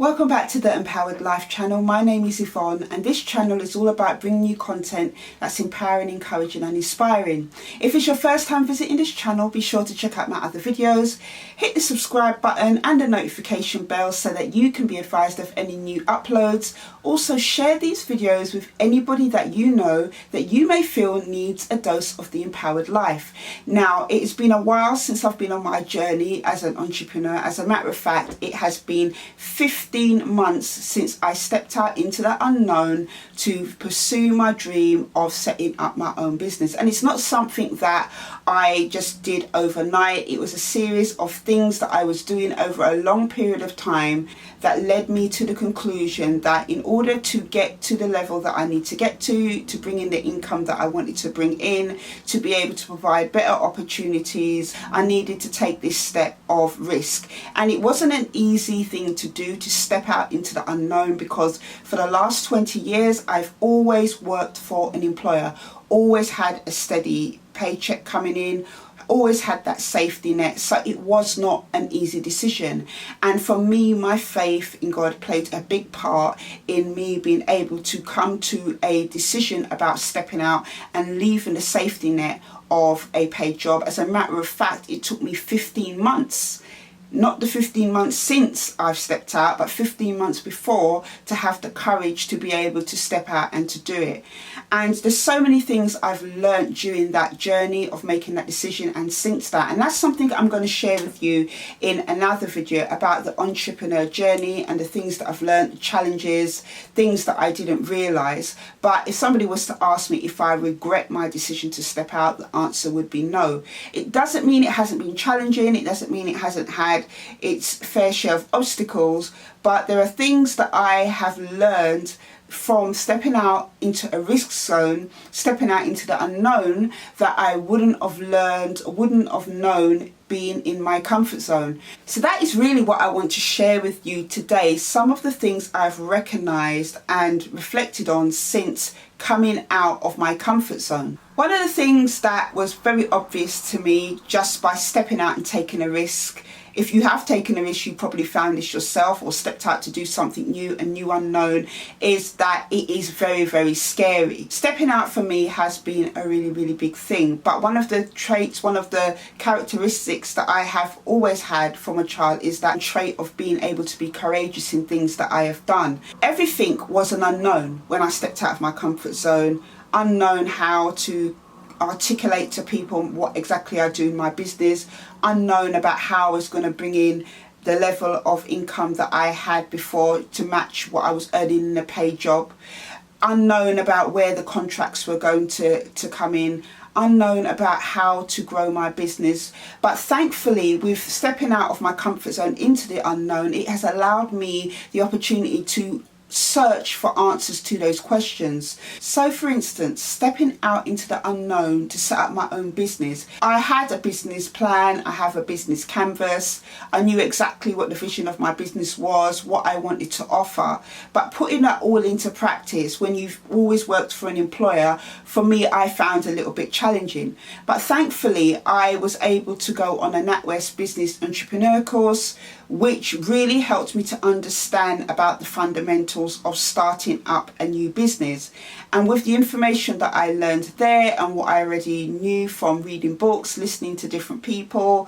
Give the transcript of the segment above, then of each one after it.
Welcome back to the Empowered Life channel. My name is Yvonne and this channel is all about bringing you content that's empowering, encouraging and inspiring. If it's your first time visiting this channel, be sure to check out my other videos. Hit the subscribe button and the notification bell so that you can be advised of any new uploads. Also share these videos with anybody that you know that you may feel needs a dose of the empowered life. Now, it has been a while since I've been on my journey as an entrepreneur. As a matter of fact, it has been 15 months since I stepped out into the unknown to pursue my dream of setting up my own business. And it's not something that I just did overnight. It was a series of things that I was doing over a long period of time that led me to the conclusion that in order to get to the level that I need to get to bring in the income that I wanted to bring in, to be able to provide better opportunities, I needed to take this step of risk. And it wasn't an easy thing to do, to step out into the unknown, because for the last 20 years I've always worked for an employer, always had a steady paycheck coming in, always had that safety net. So it was not an easy decision. And for me, my faith in God played a big part in me being able to come to a decision about stepping out and leaving the safety net of a paid job. As a matter of fact, it took me 15 months. Not the 15 months since I've stepped out, but 15 months before, to have the courage to be able to step out and to do it. And there's so many things I've learned during that journey of making that decision and since that. And that's something I'm going to share with you in another video about the entrepreneur journey and the things that I've learned, the challenges, things that I didn't realize. But if somebody was to ask me if I regret my decision to step out, the answer would be no. It doesn't mean it hasn't been challenging. It doesn't mean it hasn't had its fair share of obstacles, but there are things that I have learned from stepping out into a risk zone, stepping out into the unknown, that I wouldn't have learned, wouldn't have known being in my comfort zone. So that is really what I want to share with you today. Some of the things I've recognized and reflected on since coming out of my comfort zone. One of the things that was very obvious to me just by stepping out and taking a risk, if you have taken a risk, you probably found this yourself or stepped out to do something new, a new unknown, is that it is very, very scary. Stepping out for me has been a really, really big thing. But one of the traits, one of the characteristics that I have always had from a child is that trait of being able to be courageous in things that I have done. Everything was an unknown when I stepped out of my comfort zone, unknown how to articulate to people what exactly I do in my business, unknown about how I was going to bring in the level of income that I had before to match what I was earning in a paid job, unknown about where the contracts were going to come in, unknown about how to grow my business. But thankfully, with stepping out of my comfort zone into the unknown, it has allowed me the opportunity to search for answers to those questions. So for instance, stepping out into the unknown to set up my own business, I had a business plan, I have a business canvas, I knew exactly what the vision of my business was, what I wanted to offer, but putting that all into practice when you've always worked for an employer, for me, I found a little bit challenging. But thankfully, I was able to go on a NatWest Business Entrepreneur course, which really helped me to understand about the fundamentals of starting up a new business. And with the information that I learned there and what I already knew from reading books, listening to different people,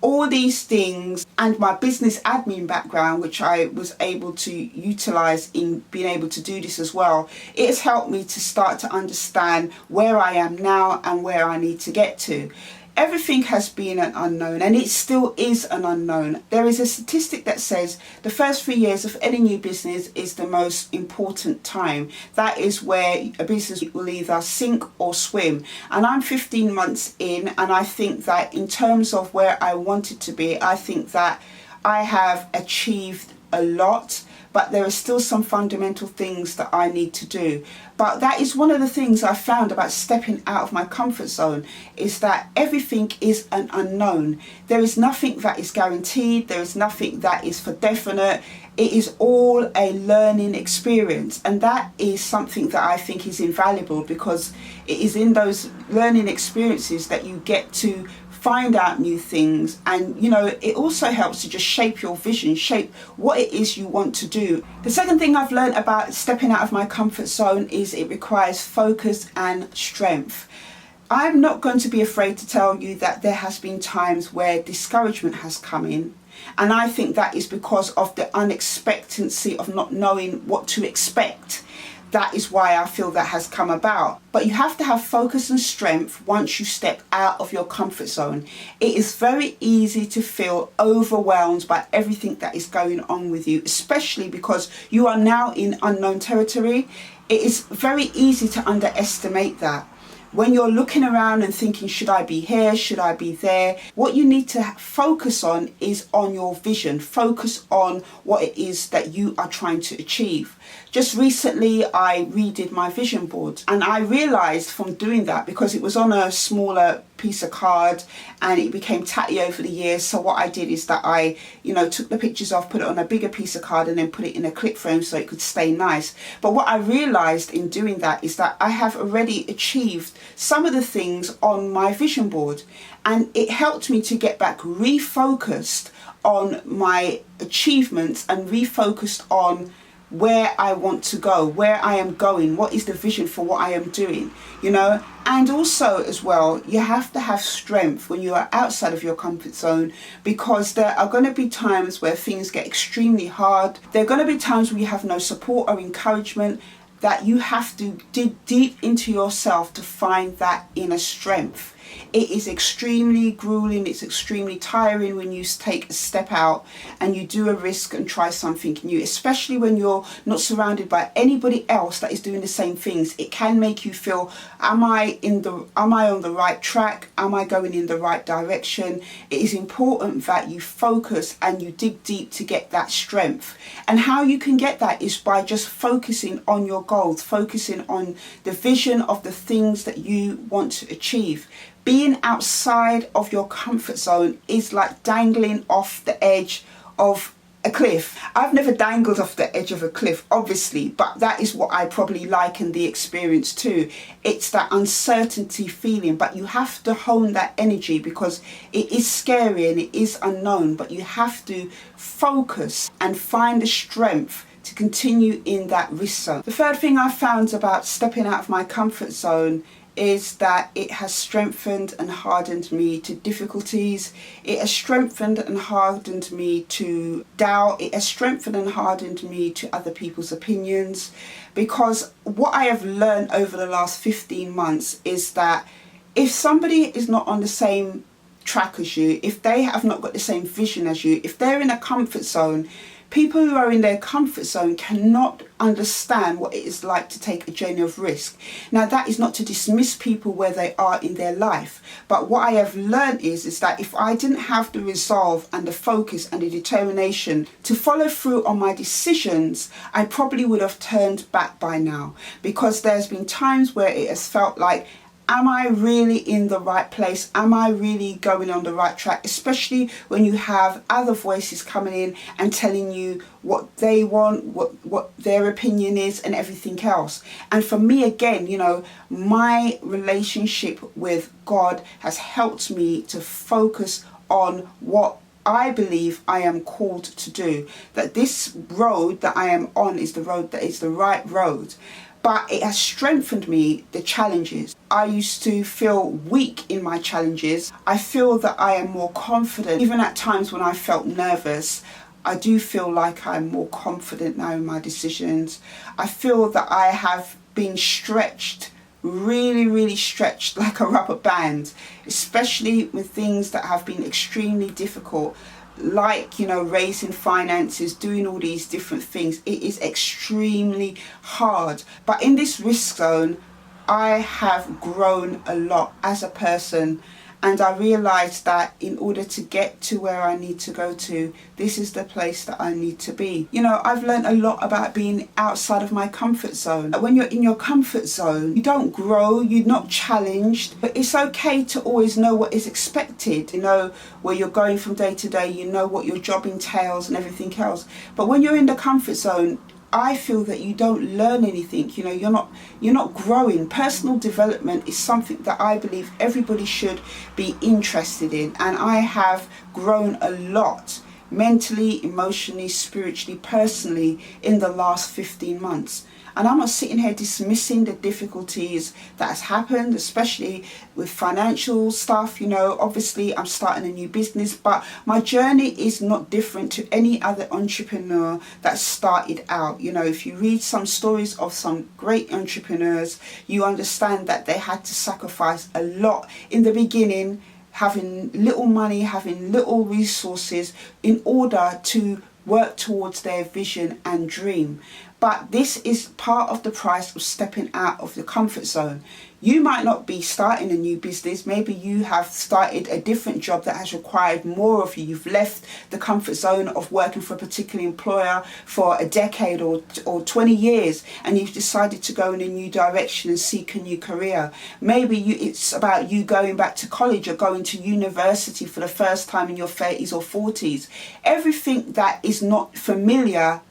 all these things, and my business admin background, which I was able to utilize in being able to do this as well, it has helped me to start to understand where I am now and where I need to get to. Everything has been an unknown, and it still is an unknown. There is a statistic that says the first 3 years of any new business is the most important time. That is where a business will either sink or swim. And I'm 15 months in, and I think that in terms of where I wanted to be, I think that I have achieved a lot, but there are still some fundamental things that I need to do. But that is one of the things I found about stepping out of my comfort zone, is that everything is an unknown. There is nothing that is guaranteed. There is nothing that is for definite. It is all a learning experience. And that is something that I think is invaluable, because it is in those learning experiences that you get to find out new things, and it also helps to just shape your vision, shape what it is you want to do. The second thing I've learned about stepping out of my comfort zone is it requires focus and strength. I'm not going to be afraid to tell you that there has been times where discouragement has come in, and I think that is because of the unexpectancy of not knowing what to expect. That is why I feel that has come about. But you have to have focus and strength once you step out of your comfort zone. It is very easy to feel overwhelmed by everything that is going on with you, especially because you are now in unknown territory. It is very easy to underestimate that. When you're looking around and thinking, should I be here? Should I be there? What you need to focus on is on your vision. Focus on what it is that you are trying to achieve. Just recently, I redid my vision board, and I realized from doing that, because it was on a smaller piece of card and it became tatty over the years. So what I did is that I, took the pictures off, put it on a bigger piece of card, and then put it in a clip frame so it could stay nice. But what I realized in doing that is that I have already achieved some of the things on my vision board, and it helped me to get back refocused on my achievements and refocused on where I want to go, where I am going, what is the vision for what I am doing, And also as well, you have to have strength when you are outside of your comfort zone, because there are going to be times where things get extremely hard. There are going to be times where you have no support or encouragement, that you have to dig deep into yourself to find that inner strength. It is extremely grueling, it's extremely tiring when you take a step out and you do a risk and try something new, especially when you're not surrounded by anybody else that is doing the same things. It can make you feel, am I on the right track? Am I going in the right direction? It is important that you focus and you dig deep to get that strength. And how you can get that is by just focusing on your goals, focusing on the vision of the things that you want to achieve. Being outside of your comfort zone is like dangling off the edge of a cliff. I've never dangled off the edge of a cliff, obviously, but that is what I probably liken the experience to. It's that uncertainty feeling, but you have to hone that energy because it is scary and it is unknown, but you have to focus and find the strength to continue in that risk zone. The third thing I found about stepping out of my comfort zone is that it has strengthened and hardened me to difficulties. It has strengthened and hardened me to doubt. It has strengthened and hardened me to other people's opinions, because what I have learned over the last 15 months is that if somebody is not on the same track as you, if they have not got the same vision as you, if they're in a comfort zone, people who are in their comfort zone cannot understand what it is like to take a journey of risk. Now, that is not to dismiss people where they are in their life, but what I have learned is that if I didn't have the resolve and the focus and the determination to follow through on my decisions, I probably would have turned back by now, because there's been times where it has felt like, am I really in the right place? Am I really going on the right track? Especially when you have other voices coming in and telling you what they want, what their opinion is and everything else. And for me, again, my relationship with God has helped me to focus on what I believe I am called to do. That this road that I am on is the road that is the right road. But it has strengthened me, the challenges. I used to feel weak in my challenges. I feel that I am more confident. Even at times when I felt nervous, I do feel like I'm more confident now in my decisions. I feel that I have been stretched, really, really stretched like a rubber band, especially with things that have been extremely difficult, like raising finances, doing all these different things. It is extremely hard, but in this risk zone I have grown a lot as a person, and I realized that in order to get to where I need to go to, this is the place that I need to be. I've learned a lot about being outside of my comfort zone. When you're in your comfort zone, you don't grow, you're not challenged, but it's okay to always know what is expected, where you're going from day to day, what your job entails and everything else. But when you're in the comfort zone, I feel that you don't learn anything. You know, you're not growing. Personal development is something that I believe everybody should be interested in, and I have grown a lot mentally, emotionally, spiritually, personally in the last 15 months. And I'm not sitting here dismissing the difficulties that has happened, especially with financial stuff. You know, obviously I'm starting a new business, but my journey is not different to any other entrepreneur that started out. You know, if you read some stories of some great entrepreneurs, you understand that they had to sacrifice a lot in the beginning, having little money, having little resources in order to work towards their vision and dream. But this is part of the price of stepping out of the comfort zone. You might not be starting a new business. Maybe you have started a different job that has required more of you. You've left the comfort zone of working for a particular employer for a decade or 20 years, and you've decided to go in a new direction and seek a new career. Maybe it's about you going back to college or going to university for the first time in your 30s or 40s. Everything that is not familiar,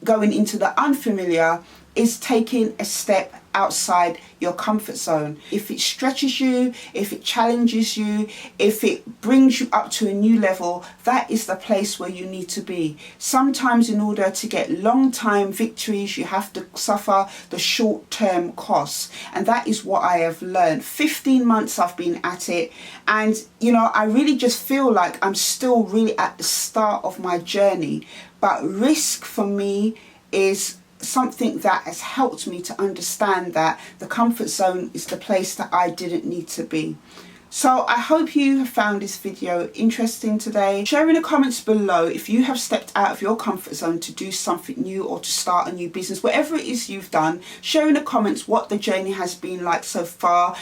going into the unfamiliar, is taking a step outside your comfort zone. If it stretches you, if it challenges you, if it brings you up to a new level, that is the place where you need to be. Sometimes in order to get long-time victories, you have to suffer the short-term costs. And that is what I have learned. 15 months I've been at it. And, you know, I really just feel like I'm still really at the start of my journey. But risk for me is something that has helped me to understand that the comfort zone is the place that I didn't need to be. So I hope you have found this video interesting today. Share in the comments below if you have stepped out of your comfort zone to do something new or to start a new business. Whatever it is you've done, share in the comments what the journey has been like so far.